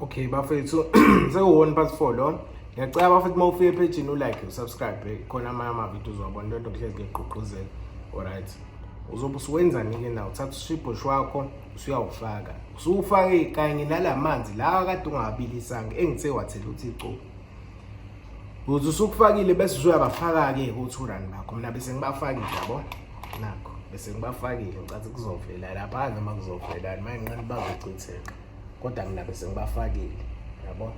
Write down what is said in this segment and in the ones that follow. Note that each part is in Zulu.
Okay, bafethu seku-1:04 lo. Ngiyacela bafethu mawufika epage u-like usubscribe khona amanye video uzobona lento kuhlezi ngegqugquzela. Alright. Uzobe usuwenzani-ke na uthatha ushibhoshi wakho usuyawufaka. Usufake kanye nalamanzi la kade ungabilisanga engithe wathela uthi icuba. Uthi usukufakile bese usuyabafaka-ke ku-2 rand bakho. Mina bese ngibafakile yabo. Nakho bese ngibafakile ngicathi kuzovela lapha noma kuzovela manje nqani bazochitheka. Kodwa mina bese ngibafakile yabo.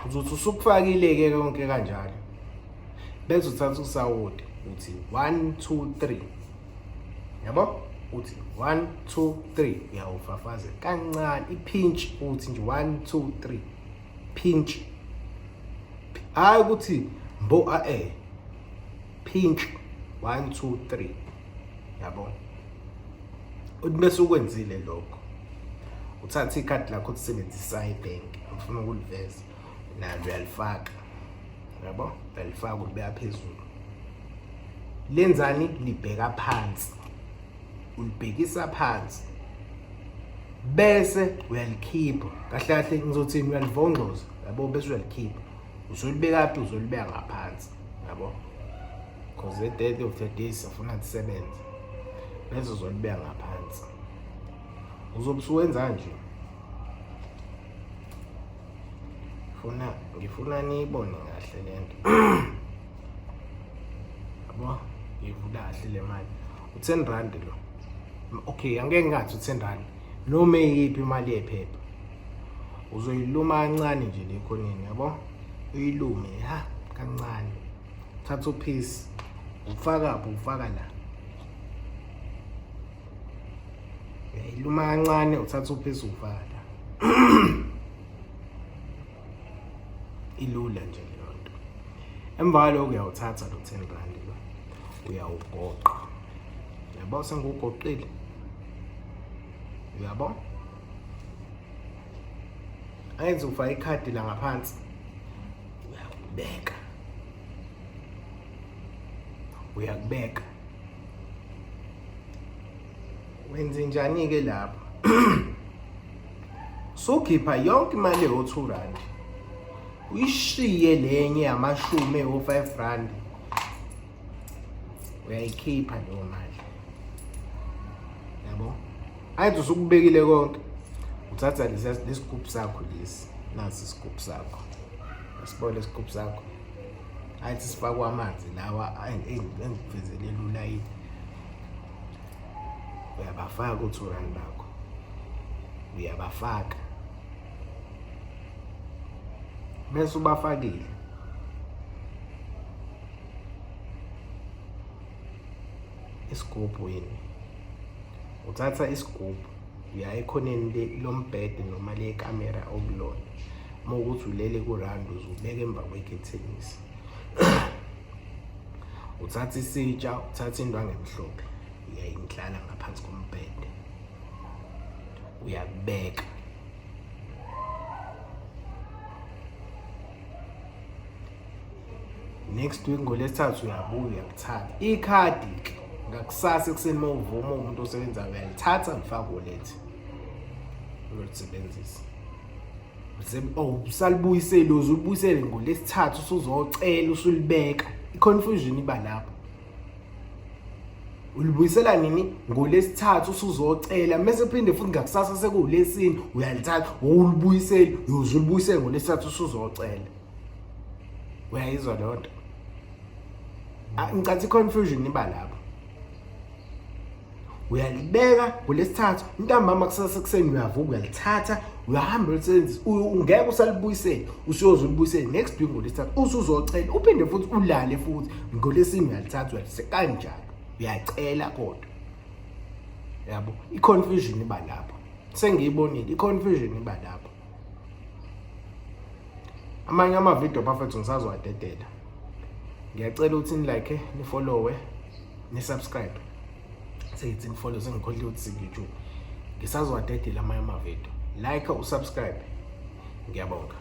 Uzothi usukufakile-ke konke kanjalo. Bese uthatha usawoti uthi 1 2 3. Yabo? Uthi 1 2 3 uyawufafaza kancane ipinch uthi nje 1 2 3 pinch. Hayi ukuthi mbo pinch 1 2 3 yabo. Uthi bese ukwenzile lokho uthatha ikhadi lakho ulisebenzisa ibank ufuna ukuliveza nalo uyalifaka yabo uyalifaka ulibeka phezulu lenzani libheka phansi ulibhekisa phansi bese uyalikhipha kahle kahle ngizothini uyalivongoza yabo bese uyalikhipha uzolibeka phi uzolibeka ngaphansi yabo because at the end of the day sifuna lisebenze bese uzolibeka ngaphansi uzobe usuwenza nje ngifuna niyibone kahle lento yabo ngivula kahle le mali u10 rand lo okay angeke ngathi u10 rand noma yiphi imali yephepha uzoyiluma kancane nje lekhoneni yabo uyilume ha kancane thatha upiece ufaka la uyiluma kancane uthatha upiece ufaka la ilula nje lento emva lokho uyawuthatha lo 10 rand lo uyawugoqa yabo sengugoqile yabo ayenze ufaka ikhadi la ngaphansi uyakubeka wenze njani ke lapha sokhipha yonke imali yo2 rand uyishiye lenye yamashumi o5 rand uyayikhipha leyo mali yabo ayithi usukubekile konke uthatha lesigubhu sakho lesi nasi isigubhu sakho asibone isigubhu sakho ayithi sifakwa amanzi lawa engikuvezele lula yini uyabafaka u2 rand bakho uyabafaka bese ubafakile isigubhu yini uthatha isigubhu uya ekhoneni lombhede noma le camera okulona mawukuthi ulele ku-rand uzubeka emva kwekhethenisi uthatha isitsha uthatha indwangu emhlophe uyayindlala ngaphansi kombhede uyakubeka next week ngolesithathu uyabuya uyakuthatha ikhadi ngakusasa ekuseni mawuvuma umuntu osebenza uyalithatha lifaka wallet uyolisebenzisa usalibuyisele uzulibuyisele ngolesithathu usuzocela usulibeka iconfusion iba lapho ulibuyisela nini ngolesithathu usuzocela mase phinde futhi ngakusasa sekuwulesini uyalithatha ulibuyisele uzulibuyisele ngolesithathu usuzocela uyayizwa lonto ngicathi confusion iba lapho uyalibeka ngolesithathu ntambama kusasa kuseni uyavuka uyalithatha uyahamba ulisebenzisa ungeke usalibuyisele usuyozulibuyisele next week ngolesithathu usuzocela uphinde futhi ulale futhi ngolesini uyalithatha uyalise kanjalo uyacela kodwa yabo iconfusion iba lapho sengiyibonile iconfusion iba lapho amanye amavideo bafethu ngisazwadedela ngiyacela ukuthi ni-like ni-followe ni-subscribe seyithi ni-follow sengikhohlile ukuthi singiyouTube ngisazwadedela amanye amavideo like usubscribe ngiyabonga.